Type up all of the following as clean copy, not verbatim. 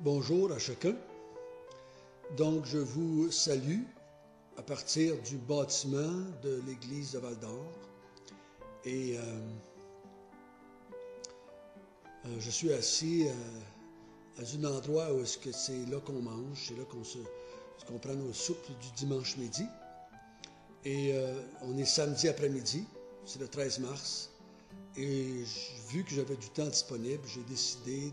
Bonjour à chacun. Donc, je vous salue à partir du bâtiment de l'église de Val-d'Or. Et je suis assis à un endroit où c'est là qu'on mange, c'est là qu'on prend nos soupes du dimanche midi. Et on est samedi après-midi, c'est le 13 mars. Et vu que j'avais du temps disponible, j'ai décidé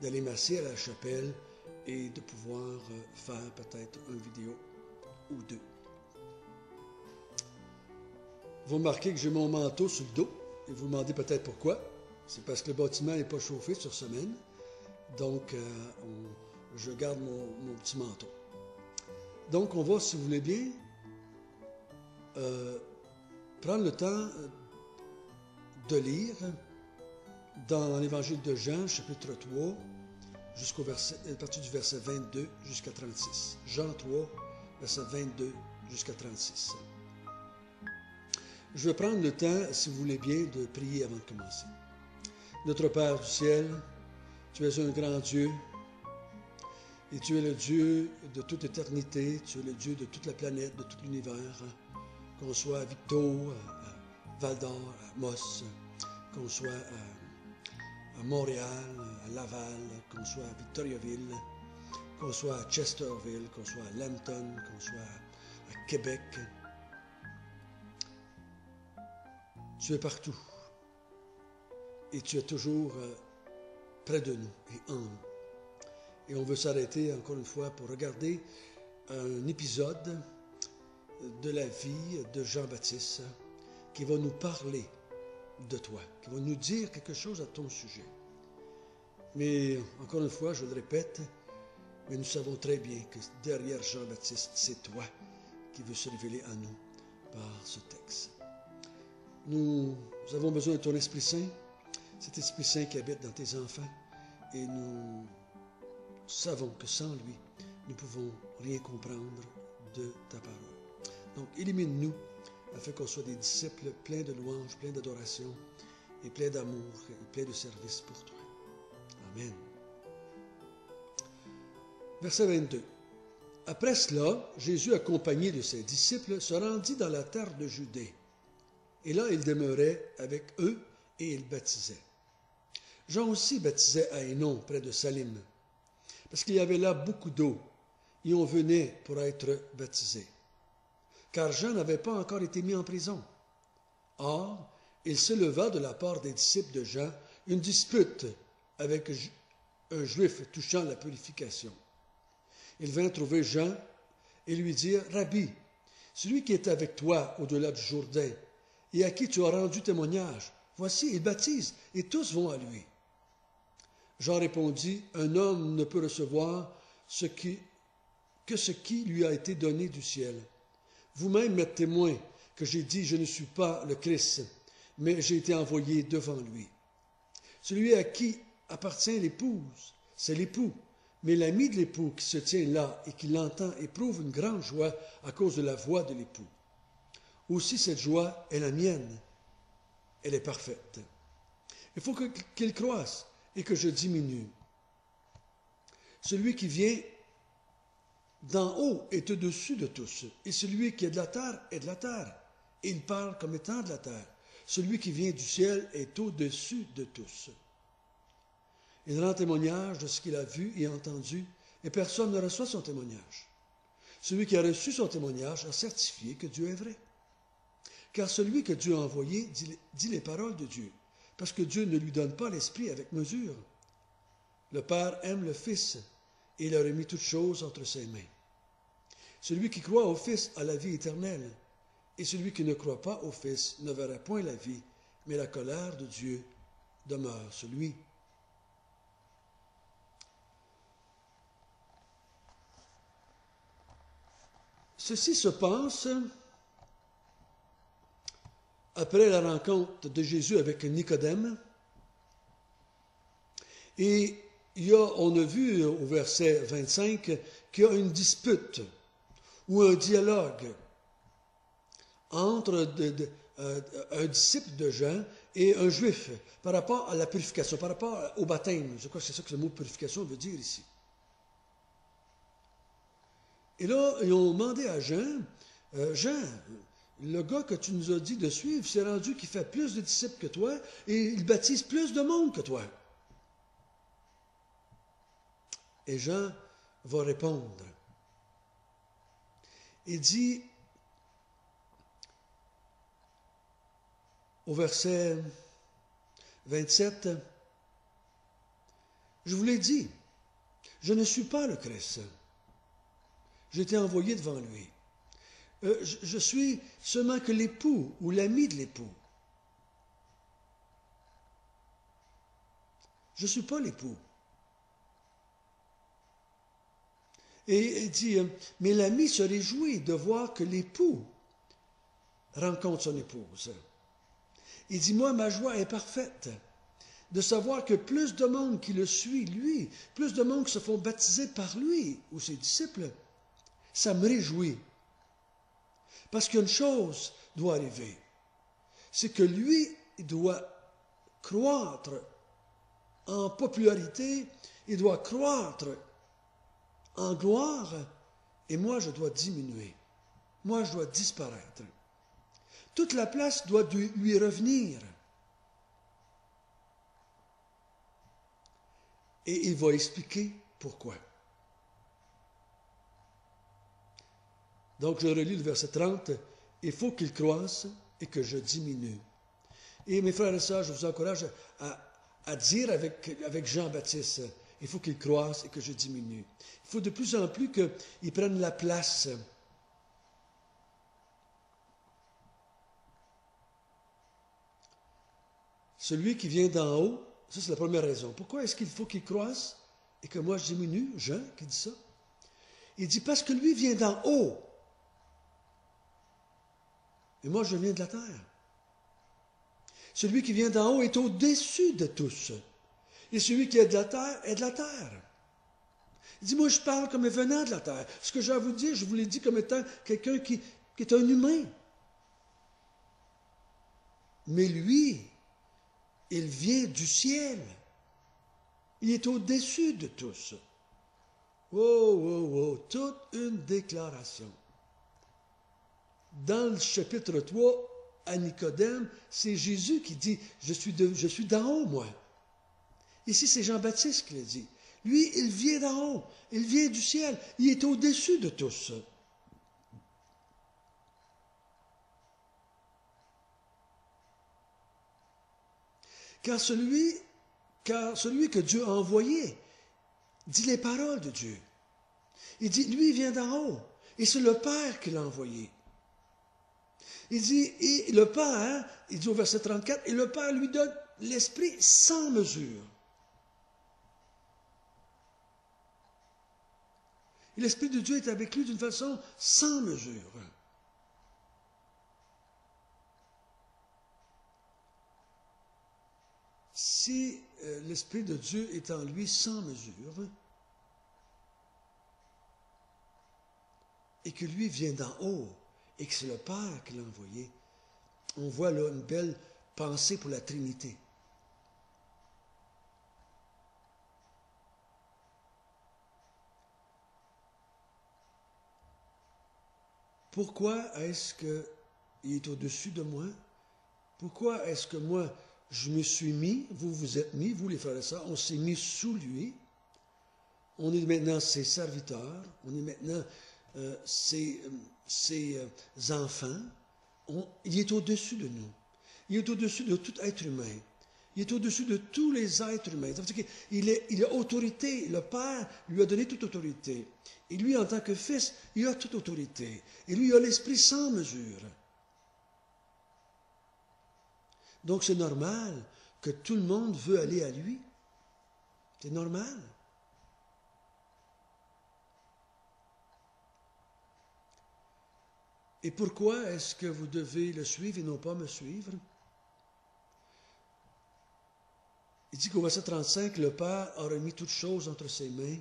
d'aller m'asseoir à la chapelle et de pouvoir faire peut-être une vidéo ou deux. Vous remarquez que j'ai mon manteau sur le dos et vous vous demandez peut-être pourquoi. C'est parce que le bâtiment n'est pas chauffé sur semaine. Donc, je garde mon petit manteau. Donc, on va, si vous voulez bien, prendre le temps de lire dans l'Évangile de Jean, chapitre 3, à partir du verset 22 jusqu'à 36. Jean 3, verset 22 jusqu'à 36. Je vais prendre le temps, si vous voulez bien, de prier avant de commencer. Notre Père du ciel, tu es un grand Dieu, et tu es le Dieu de toute éternité, tu es le Dieu de toute la planète, de tout l'univers, qu'on soit à Victo, à Val-d'Or, à Moss, qu'on soit à Montréal, à Laval, qu'on soit à Victoriaville, qu'on soit à Chesterville, qu'on soit à Lambton, qu'on soit à Québec. Tu es partout et tu es toujours près de nous et en nous. Et on veut s'arrêter encore une fois pour regarder un épisode de la vie de Jean-Baptiste qui va nous parler de toi, qui va nous dire quelque chose à ton sujet. Mais encore une fois, je le répète, mais nous savons très bien que derrière Jean-Baptiste, c'est toi qui veux se révéler à nous par ce texte. Nous avons besoin de ton Esprit Saint, cet Esprit Saint qui habite dans tes enfants, et nous savons que sans lui, nous ne pouvons rien comprendre de ta parole. Donc, illumine-nous afin qu'on soit des disciples pleins de louanges, pleins d'adoration et pleins d'amour et pleins de service pour toi. Amen. Verset 22. Après cela, Jésus, accompagné de ses disciples, se rendit dans la terre de Judée. Et là, il demeurait avec eux et il baptisait. Jean aussi baptisait à Hénon, près de Salim, parce qu'il y avait là beaucoup d'eau, et on venait pour être baptisé. Car Jean n'avait pas encore été mis en prison. Or, il se leva de la part des disciples de Jean une dispute avec un juif touchant la purification. Il vint trouver Jean et lui dire, « Rabbi, celui qui est avec toi au-delà du Jourdain et à qui tu as rendu témoignage, voici, il baptise et tous vont à lui. » Jean répondit, « Un homme ne peut recevoir que ce qui lui a été donné du ciel. Vous-même m'êtes témoin que j'ai dit, je ne suis pas le Christ, mais j'ai été envoyé devant lui. Celui à qui appartient l'épouse, c'est l'époux, mais l'ami de l'époux qui se tient là et qui l'entend éprouve une grande joie à cause de la voix de l'époux. Aussi cette joie est la mienne, elle est parfaite. Il faut qu'il croisse et que je diminue. Celui qui vient d'en haut est au-dessus de tous, et celui qui est de la terre est de la terre, et il parle comme étant de la terre. Celui qui vient du ciel est au-dessus de tous. Il rend témoignage de ce qu'il a vu et entendu, et personne ne reçoit son témoignage. Celui qui a reçu son témoignage a certifié que Dieu est vrai. Car celui que Dieu a envoyé dit les paroles de Dieu, parce que Dieu ne lui donne pas l'Esprit avec mesure. Le Père aime le Fils, et il a remis toutes choses entre ses mains. Celui qui croit au Fils a la vie éternelle, et celui qui ne croit pas au Fils ne verra point la vie, mais la colère de Dieu demeure sur lui. Ceci se passe après la rencontre de Jésus avec Nicodème, et on a vu au verset 25 qu'il y a une dispute ou un dialogue entre un disciple de Jean et un juif par rapport à la purification, par rapport au baptême. Je crois que c'est ça que le mot purification veut dire ici. Et là, ils ont demandé à Jean, Jean, le gars que tu nous as dit de suivre s'est rendu qu'il fait plus de disciples que toi et il baptise plus de monde que toi. Et Jean va répondre. Il dit au verset 27, je vous l'ai dit, je ne suis pas le Christ. J'ai été envoyé devant lui. Je suis seulement que l'époux ou l'ami de l'époux. Je ne suis pas l'époux. Et il dit, mais l'ami se réjouit de voir que l'époux rencontre son épouse. Il dit, moi, ma joie est parfaite de savoir que plus de monde qui le suit, lui, plus de monde qui se font baptiser par lui ou ses disciples, ça me réjouit. Parce qu'une chose doit arriver, c'est que lui, il doit croître en popularité, il doit croître en gloire, et moi, je dois diminuer. Moi, je dois disparaître. Toute la place doit lui revenir. Et il va expliquer pourquoi. Donc, je relis le verset 30. Il faut qu'il croisse et que je diminue. Et mes frères et sœurs, je vous encourage à dire avec Jean-Baptiste, il faut qu'il croisse et que je diminue. Il faut de plus en plus qu'il prenne la place. Celui qui vient d'en haut, ça c'est la première raison. Pourquoi est-ce qu'il faut qu'il croisse et que moi je diminue? Jean qui dit ça. Il dit parce que lui vient d'en haut. Et moi je viens de la terre. Celui qui vient d'en haut est au-dessus de tous. Et celui qui est de la terre est de la terre. Il dit, moi je parle comme venant de la terre. Ce que j'ai à vous dire, je vous l'ai dit comme étant quelqu'un qui est un humain. Mais lui, il vient du ciel. Il est au-dessus de tous. Oh, toute une déclaration. Dans le chapitre 3, à Nicodème, c'est Jésus qui dit, je suis d'en haut, moi. Ici, c'est Jean-Baptiste qui le dit. Lui, il vient d'en haut, il vient du ciel, il est au-dessus de tous. Car celui que Dieu a envoyé dit les paroles de Dieu. Il dit, lui, il vient d'en haut, et c'est le Père qui l'a envoyé. Il dit, et le Père, il dit au verset 34, et le Père lui donne l'Esprit sans mesure. Et l'Esprit de Dieu est avec lui d'une façon sans mesure. Si l'Esprit de Dieu est en lui sans mesure, et que lui vient d'en haut, et que c'est le Père qui l'a envoyé, on voit là une belle pensée pour la Trinité. Pourquoi est-ce qu'il est au-dessus de moi? Pourquoi est-ce que moi, je me suis mis, vous vous êtes mis, vous les frères et sœurs, on s'est mis sous lui. On est maintenant ses serviteurs, on est maintenant ses enfants. Il est au-dessus de nous. Il est au-dessus de tout être humain. Il est au-dessus de tous les êtres humains. Ça veut dire qu'il a autorité. Le Père lui a donné toute autorité. Et lui, en tant que fils, il a toute autorité. Et lui, il a l'esprit sans mesure. Donc, c'est normal que tout le monde veut aller à lui. C'est normal. Et pourquoi est-ce que vous devez le suivre et non pas me suivre? Il dit qu'au verset 35, le Père a remis toutes choses entre ses mains.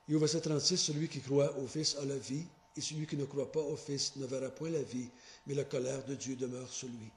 Et au verset 36, celui qui croit au Fils a la vie, et celui qui ne croit pas au Fils ne verra point la vie, mais la colère de Dieu demeure sur lui.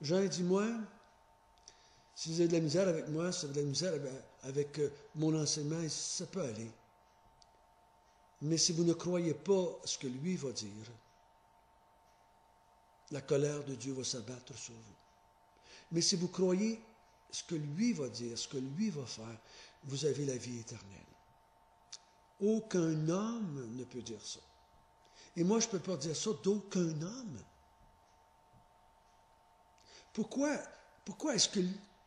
Jean dit, moi, si vous avez de la misère avec moi, si vous avez de la misère avec mon enseignement, ça peut aller. Mais si vous ne croyez pas ce que lui va dire, la colère de Dieu va s'abattre sur vous. Mais si vous croyez ce que lui va dire, ce que lui va faire, vous avez la vie éternelle. Aucun homme ne peut dire ça. Et moi, je ne peux pas dire ça d'aucun homme. Pourquoi est-ce que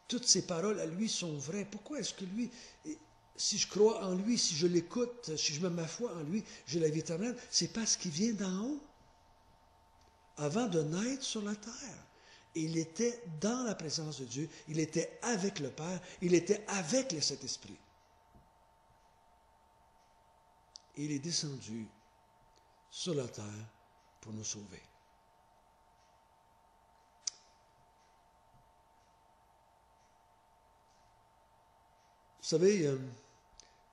toutes ces paroles à lui sont vraies? Pourquoi est-ce que lui, si je crois en lui, si je l'écoute, si je mets ma foi en lui, j'ai la vie éternelle? C'est parce qu'il vient d'en haut. Avant de naître sur la terre, il était dans la présence de Dieu, il était avec le Père, il était avec le Saint-Esprit. Et il est descendu sur la terre pour nous sauver. Vous savez,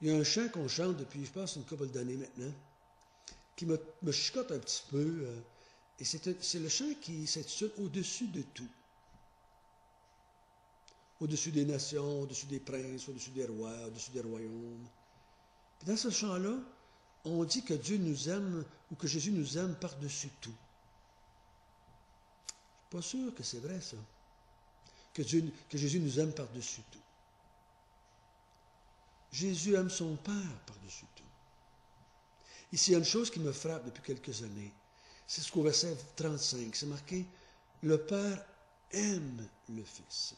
il y a un chant qu'on chante depuis, je pense, une couple d'années maintenant, qui me chicote un petit peu, et c'est le chant qui s'intitule « Au-dessus de tout ». Au-dessus des nations, au-dessus des princes, au-dessus des rois, au-dessus des royaumes. Puis dans ce chant-là, on dit que Dieu nous aime, ou que Jésus nous aime par-dessus tout. Je ne suis pas sûr que c'est vrai, ça. Que Jésus nous aime par-dessus tout. Jésus aime son Père par-dessus tout. Ici, il y a une chose qui me frappe depuis quelques années. C'est ce qu'au verset 35, c'est marqué « Le Père aime le Fils ».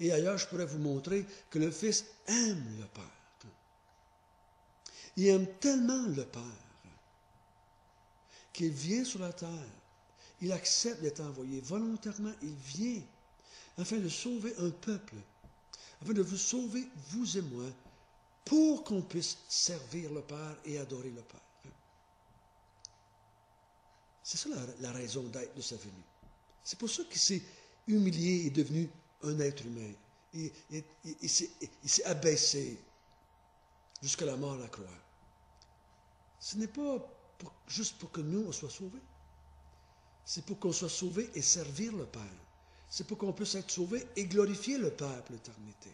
Et ailleurs, je pourrais vous montrer que le Fils aime le Père. Il aime tellement le Père qu'il vient sur la terre. Il accepte d'être envoyé. Volontairement, il vient afin de sauver un peuple, afin de vous sauver, vous et moi, pour qu'on puisse servir le Père et adorer le Père. C'est ça la raison d'être de sa venue. C'est pour ça qu'il s'est humilié et est devenu un être humain. Il s'est abaissé jusqu'à la mort à la croix. Ce n'est pas juste pour que nous, on soit sauvés. C'est pour qu'on soit sauvés et servir le Père. C'est pour qu'on puisse être sauvés et glorifier le Père pour l'éternité.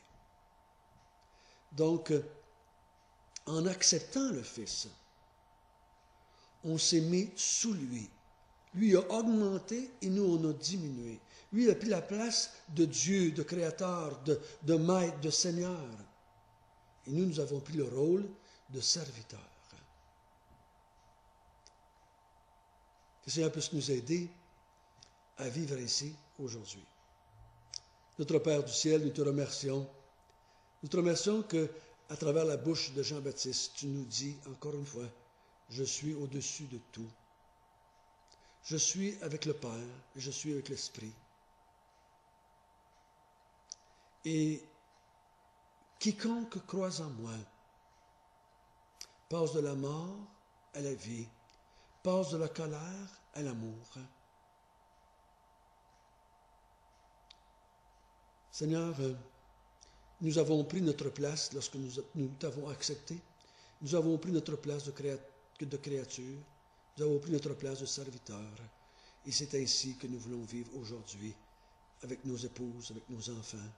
Donc, en acceptant le Fils, on s'est mis sous lui. Lui a augmenté et nous, on a diminué. Lui a pris la place de Dieu, de Créateur, de Maître, de Seigneur. Et nous, nous avons pris le rôle de serviteur. Que le Seigneur puisse nous aider à vivre ainsi aujourd'hui. Notre Père du ciel, nous te remercions. Nous te remercions que, à travers la bouche de Jean-Baptiste, tu nous dis encore une fois, je suis au-dessus de tout. Je suis avec le Père et je suis avec l'Esprit. Et quiconque croit en moi passe de la mort à la vie, passe de la colère à l'amour. Seigneur, nous avons pris notre place lorsque nous t'avons accepté. Nous avons pris notre place de créature. Nous avons pris notre place de serviteur. Et c'est ainsi que nous voulons vivre aujourd'hui avec nos épouses, avec nos enfants,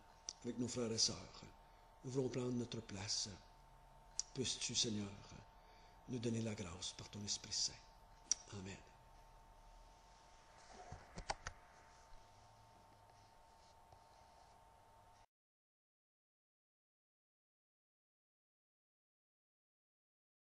avec nos frères et sœurs. Nous voulons prendre notre place. Puisses-tu, Seigneur, nous donner la grâce par ton Esprit Saint. Amen.